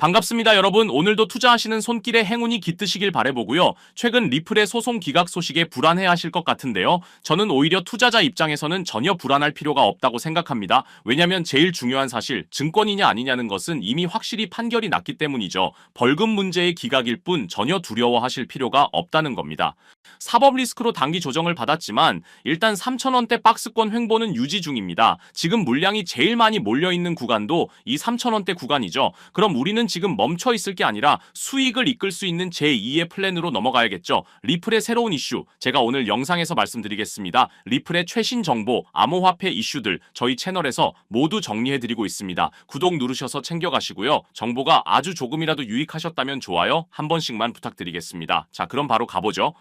반갑습니다, 여러분. 오늘도 투자하시는 손길에 행운이 깃드시길 바라보고요. 최근 리플의 소송 기각 소식에 불안해하실 것 같은데요. 저는 오히려 투자자 입장에서는 전혀 불안할 필요가 없다고 생각합니다. 왜냐하면 제일 중요한 사실, 증권이냐 아니냐는 것은 이미 확실히 판결이 났기 때문이죠. 벌금 문제의 기각일 뿐 전혀 두려워하실 필요가 없다는 겁니다. 사법 리스크로 단기 조정을 받았지만 일단 3,000원대 박스권 횡보는 유지 중입니다. 지금 물량이 제일 많이 몰려있는 구간도 이 3,000원대 구간이죠. 그럼 우리는 지금 멈춰 있을 게 아니라 수익을 이끌 수 있는 제2의 플랜으로 넘어가야겠죠. 리플의 새로운 이슈, 제가 오늘 영상에서 말씀드리겠습니다. 리플의 최신 정보, 암호화폐 이슈들 저희 채널에서 모두 정리해드리고 있습니다. 구독 누르셔서 챙겨가시고요. 정보가 아주 조금이라도 유익하셨다면 좋아요 한 번씩만 부탁드리겠습니다. 자, 그럼 바로 가보죠.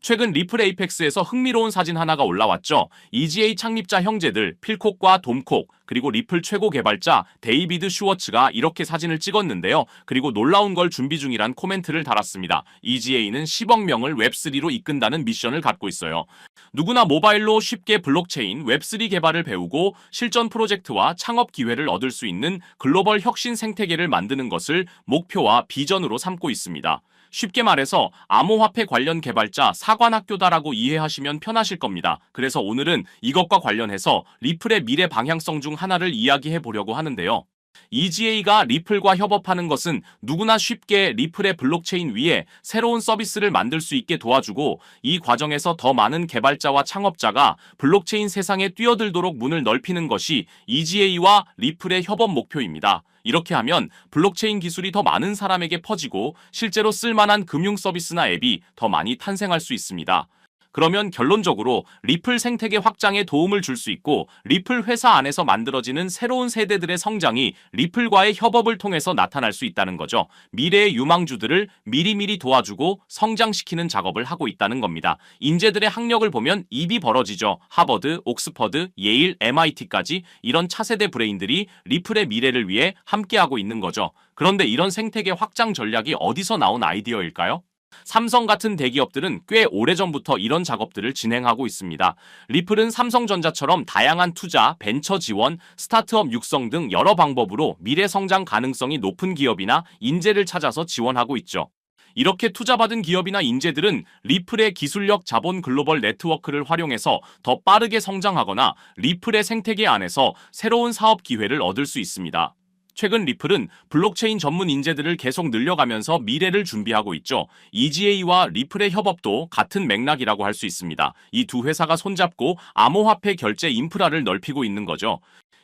최근 리플 에이펙스에서 흥미로운 사진 하나가 올라왔죠. EGA 창립자 형제들 필콕과 돔콕, 그리고 리플 최고 개발자 데이비드 슈워츠가 이렇게 사진을 찍었는데요. 그리고 놀라운 걸 준비 중이란 코멘트를 달았습니다. EGA는 10억 명을 웹3로 이끈다는 미션을 갖고 있어요. 누구나 모바일로 쉽게 블록체인, 웹3 개발을 배우고 실전 프로젝트와 창업 기회를 얻을 수 있는 글로벌 혁신 생태계를 만드는 것을 목표와 비전으로 삼고 있습니다. 쉽게 말해서 암호화폐 관련 개발자 사관학교다라고 이해하시면 편하실 겁니다. 그래서 오늘은 이것과 관련해서 리플의 미래 방향성 중 하나를 이야기해 보려고 하는데요. EGA가 리플과 협업하는 것은 누구나 쉽게 리플의 블록체인 위에 새로운 서비스를 만들 수 있게 도와주고, 이 과정에서 더 많은 개발자와 창업자가 블록체인 세상에 뛰어들도록 문을 넓히는 것이 EGA와 리플의 협업 목표입니다. 이렇게 하면 블록체인 기술이 더 많은 사람에게 퍼지고 실제로 쓸만한 금융 서비스나 앱이 더 많이 탄생할 수 있습니다. 그러면 결론적으로 리플 생태계 확장에 도움을 줄 수 있고, 리플 회사 안에서 만들어지는 새로운 세대들의 성장이 리플과의 협업을 통해서 나타날 수 있다는 거죠. 미래의 유망주들을 미리미리 도와주고 성장시키는 작업을 하고 있다는 겁니다. 인재들의 학력을 보면 입이 벌어지죠. 하버드, 옥스퍼드, 예일, MIT까지 이런 차세대 브레인들이 리플의 미래를 위해 함께하고 있는 거죠. 그런데 이런 생태계 확장 전략이 어디서 나온 아이디어일까요? 삼성 같은 대기업들은 꽤 오래전부터 이런 작업들을 진행하고 있습니다. 리플은 삼성전자처럼 다양한 투자, 벤처 지원, 스타트업 육성 등 여러 방법으로 미래 성장 가능성이 높은 기업이나 인재를 찾아서 지원하고 있죠. 이렇게 투자받은 기업이나 인재들은 리플의 기술력 자본 글로벌 네트워크를 활용해서 더 빠르게 성장하거나 리플의 생태계 안에서 새로운 사업 기회를 얻을 수 있습니다. 최근 리플은 블록체인 전문 인재들을 계속 늘려가면서 미래를 준비하고 있죠. EGA와 리플의 협업도 같은 맥락이라고 할 수 있습니다. 이 두 회사가 손잡고 암호화폐 결제 인프라를 넓히고 있는 거죠.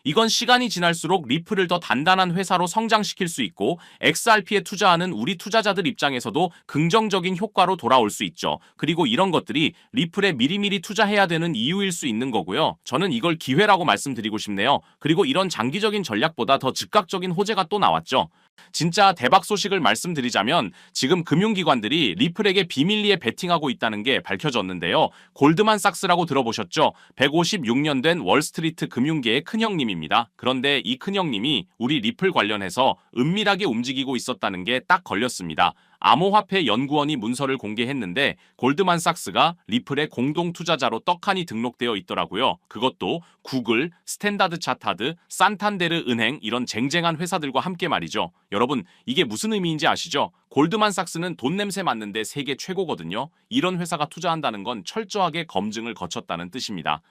이건 시간이 지날수록 리플을 더 단단한 회사로 성장시킬 수 있고, XRP에 투자하는 우리 투자자들 입장에서도 긍정적인 효과로 돌아올 수 있죠. 그리고 이런 것들이 리플에 미리미리 투자해야 되는 이유일 수 있는 거고요. 저는 이걸 기회라고 말씀드리고 싶네요. 그리고 이런 장기적인 전략보다 더 즉각적인 호재가 또 나왔죠. 진짜 대박 소식을 말씀드리자면 지금 금융기관들이 리플에게 비밀리에 베팅하고 있다는 게 밝혀졌는데요. 골드만삭스라고 들어보셨죠? 156년 된 월스트리트 금융계의 큰형님입니다. 그런데 이 큰형님이 우리 리플 관련해서 은밀하게 움직이고 있었다는 게 딱 걸렸습니다. 암호화폐 연구원이 문서를 공개했는데 골드만삭스가 리플의 공동 투자자로 떡하니 등록되어 있더라고요. 그것도 구글, 스탠다드 차타드, 산탄데르 은행 이런 쟁쟁한 회사들과 함께 말이죠. 여러분, 이게 무슨 의미인지 아시죠? 골드만삭스는 돈 냄새 맡는데 세계 최고거든요. 이런 회사가 투자한다는 건 철저하게 검증을 거쳤다는 뜻입니다.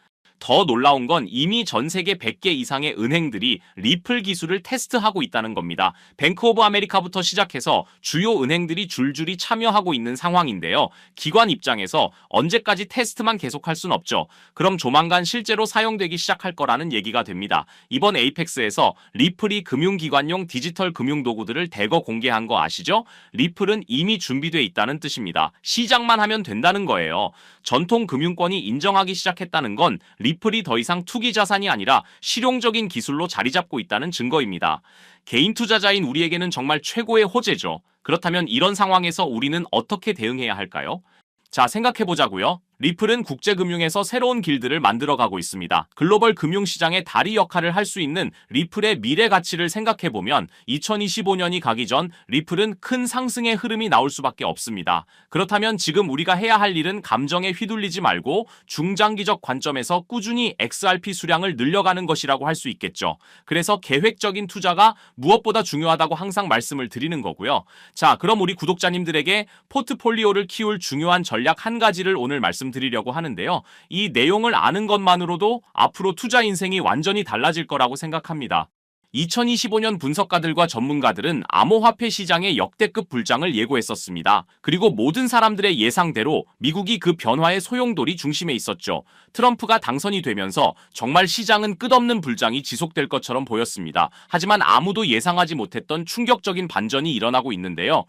더 놀라운 건 이미 전 세계 100개 이상의 은행들이 리플 기술을 테스트하고 있다는 겁니다. 뱅크 오브 아메리카부터 시작해서 주요 은행들이 줄줄이 참여하고 있는 상황인데요. 기관 입장에서 언제까지 테스트만 계속할 순 없죠. 그럼 조만간 실제로 사용되기 시작할 거라는 얘기가 됩니다. 이번 에이펙스에서 리플이 금융기관용 디지털 금융도구들을 대거 공개한 거 아시죠? 리플은 이미 준비돼 있다는 뜻입니다. 시작만 하면 된다는 거예요. 전통 금융권이 인정하기 시작했다는 건 리플이 더 이상 투기 자산이 아니라 실용적인 기술로 자리 잡고 있다는 증거입니다. 개인 투자자인 우리에게는 정말 최고의 호재죠. 그렇다면 이런 상황에서 우리는 어떻게 대응해야 할까요? 자, 생각해보자고요. 리플은 국제금융에서 새로운 길드를 만들어가고 있습니다. 글로벌 금융시장의 다리 역할을 할 수 있는 리플의 미래 가치를 생각해보면 2025년이 가기 전 리플은 큰 상승의 흐름이 나올 수밖에 없습니다. 그렇다면 지금 우리가 해야 할 일은 감정에 휘둘리지 말고 중장기적 관점에서 꾸준히 XRP 수량을 늘려가는 것이라고 할 수 있겠죠. 그래서 계획적인 투자가 무엇보다 중요하다고 항상 말씀을 드리는 거고요. 자, 그럼 우리 구독자님들에게 포트폴리오를 키울 중요한 전략 한 가지를 오늘 말씀드리려고 하는데요. 이 내용을 아는 것만으로도 앞으로 투자 인생이 완전히 달라질 거라고 생각합니다. 2025년 분석가들과 전문가들은 암호화폐 시장의 역대급 불장을 예고했었습니다. 그리고 모든 사람들의 예상대로 미국이 그 변화의 소용돌이 중심에 있었죠. 트럼프가 당선이 되면서 정말 시장은 끝없는 불장이 지속될 것처럼 보였습니다. 하지만 아무도 예상하지 못했던 충격적인 반전이 일어나고 있는데요.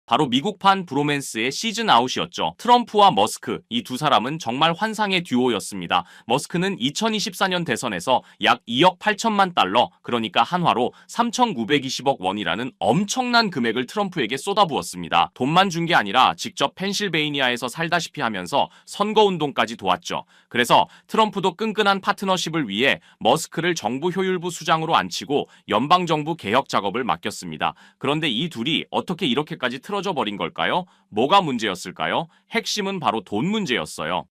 바로 미국판 브로맨스의 시즌 아웃이었죠. 트럼프와 머스크, 이 두 사람은 정말 환상의 듀오였습니다. 머스크는 2024년 대선에서 약 2억 8천만 달러, 그러니까 한화로 3,920억 원이라는 엄청난 금액을 트럼프에게 쏟아부었습니다. 돈만 준 게 아니라 직접 펜실베이니아에서 살다시피 하면서 선거운동까지 도왔죠. 그래서 트럼프도 끈끈한 파트너십을 위해 머스크를 정부 효율부 수장으로 앉히고 연방정부 개혁 작업을 맡겼습니다. 그런데 이 둘이 어떻게 이렇게까지 틀어져 버린 걸까요? 뭐가 문제였을까요? 핵심은 바로 돈 문제였어요.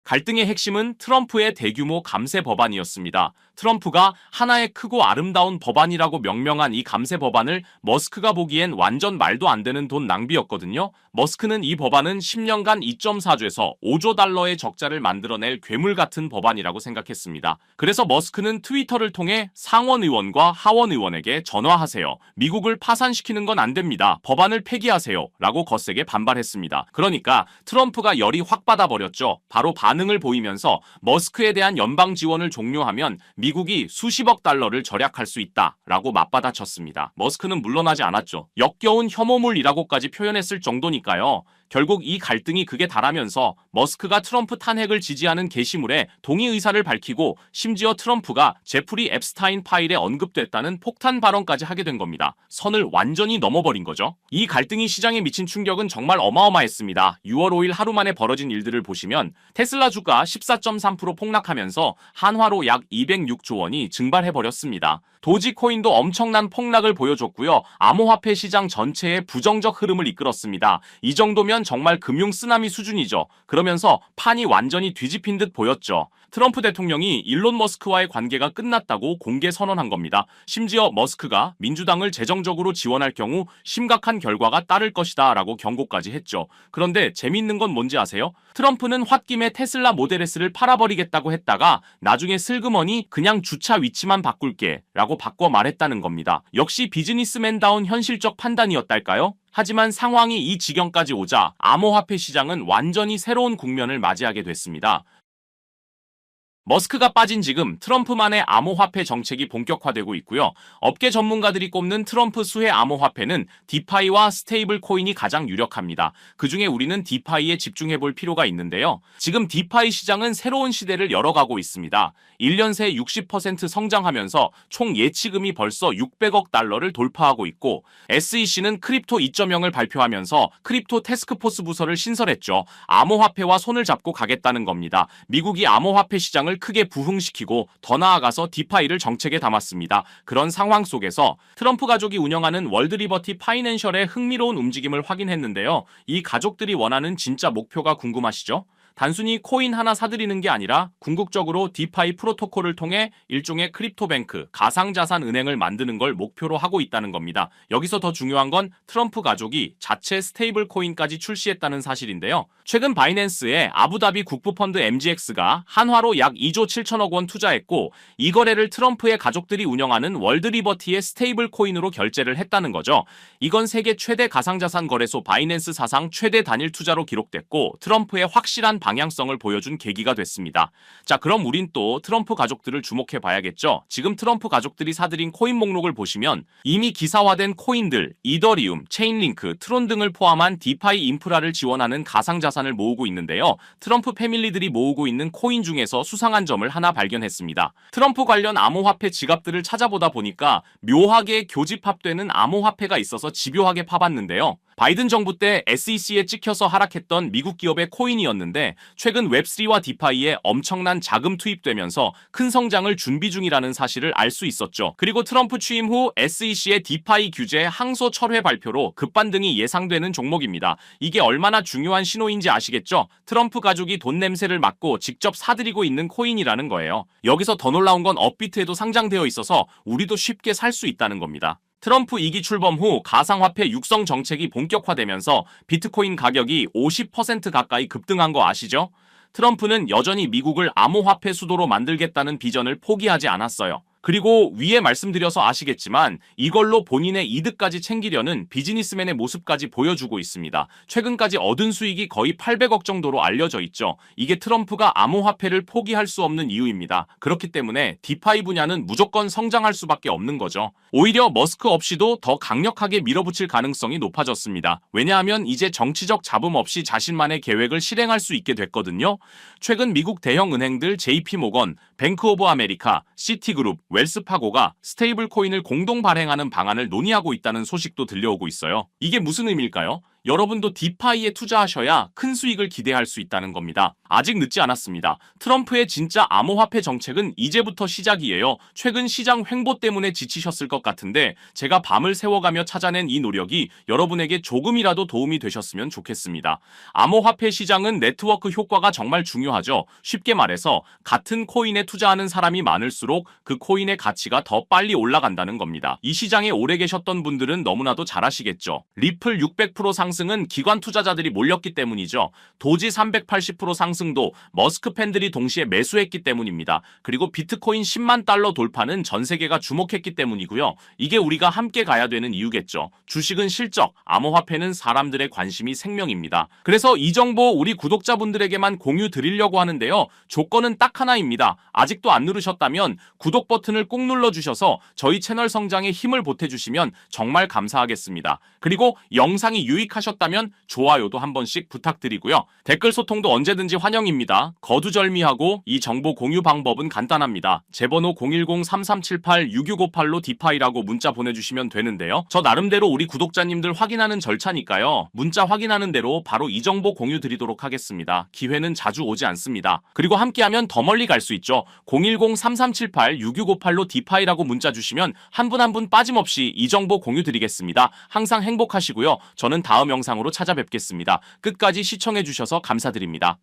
갈등의 핵심은 트럼프의 대규모 감세 법안이었습니다. 트럼프가 하나의 크고 아름다운 법안이라고 명명한 이 감세 법안을 머스크가 보기엔 완전 말도 안 되는 돈 낭비였거든요. 머스크는 이 법안은 10년간 2.4조에서 5조 달러의 적자를 만들어낼 괴물 같은 법안이라고 생각했습니다. 그래서 머스크는 트위터를 통해 상원 의원과 하원 의원에게 전화하세요. 미국을 파산시키는 건 안 됩니다. 법안을 폐기하세요. 라고 거세게 반발했습니다. 그러니까 트럼프가 열이 확 받아버렸죠. 바로 반응을 보이면서 머스크에 대한 연방 지원을 종료하면 미국이 수십억 달러를 절약할 수 있다라고 맞받아쳤습니다. 머스크는 물러나지 않았죠. 역겨운 혐오물이라고까지 표현했을 정도니까요. 결국 이 갈등이 극에 달하면서 머스크가 트럼프 탄핵을 지지하는 게시물에 동의 의사를 밝히고 심지어 트럼프가 제프리 앱스타인 파일에 언급됐다는 폭탄 발언까지 하게 된 겁니다. 선을 완전히 넘어버린 거죠. 이 갈등이 시장에 미친 충격은 정말 어마어마했습니다. 6월 5일 하루 만에 벌어진 일들을 보시면 테슬라 주가 14.3% 폭락하면서 한화로 약 206조 원이 증발해버렸습니다. 도지코인도 엄청난 폭락을 보여줬고요. 암호화폐 시장 전체에 부정적 흐름을 이끌었습니다. 이 정도면 정말 금융 쓰나미 수준이죠. 그러면서 판이 완전히 뒤집힌 듯 보였죠. 트럼프 대통령이 일론 머스크와의 관계가 끝났다고 공개 선언한 겁니다. 심지어 머스크가 민주당을 재정적으로 지원할 경우 심각한 결과가 따를 것이다 라고 경고까지 했죠. 그런데 재미있는 건 뭔지 아세요? 트럼프는 홧김에 테슬라 모델 S를 팔아버리겠다고 했다가 나중에 슬그머니 그냥 주차 위치만 바꿀게 라고 바꿔 말했다는 겁니다. 역시 비즈니스맨다운 현실적 판단이었달까요? 하지만 상황이 이 지경까지 오자 암호화폐 시장은 완전히 새로운 국면을 맞이하게 됐습니다. 머스크가 빠진 지금 트럼프만의 암호화폐 정책이 본격화되고 있고요. 업계 전문가들이 꼽는 트럼프 수혜 암호화폐는 디파이와 스테이블 코인이 가장 유력합니다. 그중에 우리는 디파이에 집중해볼 필요가 있는데요. 지금 디파이 시장은 새로운 시대를 열어가고 있습니다. 1년 새 60% 성장하면서 총 예치금이 벌써 600억 달러를 돌파하고 있고 SEC는 크립토 2.0을 발표하면서 크립토 태스크포스 부서를 신설했죠. 암호화폐와 손을 잡고 가겠다는 겁니다. 미국이 암호화폐 시장을 크게 부흥시키고 더 나아가서 디파이를 정책에 담았습니다. 그런 상황 속에서 트럼프 가족이 운영하는 월드리버티 파이낸셜의 흥미로운 움직임을 확인했는데요. 이 가족들이 원하는 진짜 목표가 궁금하시죠? 단순히 코인 하나 사들이는 게 아니라 궁극적으로 디파이 프로토콜을 통해 일종의 크립토뱅크, 가상자산 은행을 만드는 걸 목표로 하고 있다는 겁니다. 여기서 더 중요한 건 트럼프 가족이 자체 스테이블 코인까지 출시했다는 사실인데요. 최근 바이낸스에 아부다비 국부펀드 MGX가 한화로 약 2조 7천억 원 투자했고 이 거래를 트럼프의 가족들이 운영하는 월드리버티의 스테이블 코인으로 결제를 했다는 거죠. 이건 세계 최대 가상자산 거래소 바이낸스 사상 최대 단일 투자로 기록됐고 트럼프의 확실한 방향성을 보여준 계기가 됐습니다. 자, 그럼 우린 또 트럼프 가족들을 주목해 봐야겠죠. 지금 트럼프 가족들이 사들인 코인 목록을 보시면 이미 기사화된 코인들, 이더리움, 체인링크, 트론 등을 포함한 디파이 인프라를 지원하는 가상자산을 모으고 있는데요. 트럼프 패밀리들이 모으고 있는 코인 중에서 수상한 점을 하나 발견했습니다. 트럼프 관련 암호화폐 지갑들을 찾아보다 보니까 묘하게 교집합되는 암호화폐가 있어서 집요하게 파봤는데요. 바이든 정부 때 SEC에 찍혀서 하락했던 미국 기업의 코인이었는데 최근 웹3와 디파이에 엄청난 자금 투입되면서 큰 성장을 준비 중이라는 사실을 알 수 있었죠. 그리고 트럼프 취임 후 SEC의 디파이 규제 항소 철회 발표로 급반등이 예상되는 종목입니다. 이게 얼마나 중요한 신호인지 아시겠죠? 트럼프 가족이 돈 냄새를 맡고 직접 사들이고 있는 코인이라는 거예요. 여기서 더 놀라운 건 업비트에도 상장되어 있어서 우리도 쉽게 살 수 있다는 겁니다. 트럼프 2기 출범 후 가상화폐 육성 정책이 본격화되면서 비트코인 가격이 50% 가까이 급등한 거 아시죠? 트럼프는 여전히 미국을 암호화폐 수도로 만들겠다는 비전을 포기하지 않았어요. 그리고 위에 말씀드려서 아시겠지만 이걸로 본인의 이득까지 챙기려는 비즈니스맨의 모습까지 보여주고 있습니다. 최근까지 얻은 수익이 거의 800억 정도로 알려져 있죠. 이게 트럼프가 암호화폐를 포기할 수 없는 이유입니다. 그렇기 때문에 디파이 분야는 무조건 성장할 수밖에 없는 거죠. 오히려 머스크 없이도 더 강력하게 밀어붙일 가능성이 높아졌습니다. 왜냐하면 이제 정치적 잡음 없이 자신만의 계획을 실행할 수 있게 됐거든요. 최근 미국 대형 은행들 JP모건, 뱅크 오브 아메리카, 시티그룹, 웰스파고가 스테이블 코인을 공동 발행하는 방안을 논의하고 있다는 소식도 들려오고 있어요. 이게 무슨 의미일까요? 여러분도 디파이에 투자하셔야 큰 수익을 기대할 수 있다는 겁니다. 아직 늦지 않았습니다. 트럼프의 진짜 암호화폐 정책은 이제부터 시작이에요. 최근 시장 횡보 때문에 지치셨을 것 같은데 제가 밤을 새워가며 찾아낸 이 노력이 여러분에게 조금이라도 도움이 되셨으면 좋겠습니다. 암호화폐 시장은 네트워크 효과가 정말 중요하죠. 쉽게 말해서 같은 코인에 투자하는 사람이 많을수록 그 코인의 가치가 더 빨리 올라간다는 겁니다. 이 시장에 오래 계셨던 분들은 너무나도 잘 아시겠죠. 리플 600% 상승은 기관 투자자들이 몰렸기 때문이죠. 도지 380% 상승도 머스크 팬들이 동시에 매수했기 때문입니다. 그리고 비트코인 10만 달러 돌파는 전 세계가 주목했기 때문이고요. 이게 우리가 함께 가야 되는 이유겠죠. 주식은 실적, 암호화폐는 사람들의 관심이 생명입니다. 그래서 이 정보 우리 구독자분들에게만 공유 드리려고 하는데요. 조건은 딱 하나입니다. 아직도 안 누르셨다면 구독 버튼을 꼭 눌러주셔서 저희 채널 성장에 힘을 보태주시면 정말 감사하겠습니다. 그리고 영상이 유익하셨다면 좋아요도 한 번씩 부탁드리고요. 댓글 소통도 언제든지 환영입니다. 거두절미하고 이 정보 공유 방법은 간단합니다. 제 번호 010-3378-6658로 디파이라고 문자 보내주시면 되는데요. 저 나름대로 우리 구독자님들 확인하는 절차니까요. 문자 확인하는 대로 바로 이 정보 공유 드리도록 하겠습니다. 기회는 자주 오지 않습니다. 그리고 함께하면 더 멀리 갈 수 있죠. 010-3378-6658로 디파이라고 문자 주시면 한 분 한 분 빠짐없이 이 정보 공유 드리겠습니다. 항상 행복하시고요. 저는 다음 영상으로 찾아뵙겠습니다. 끝까지 시청해주셔서 감사드립니다.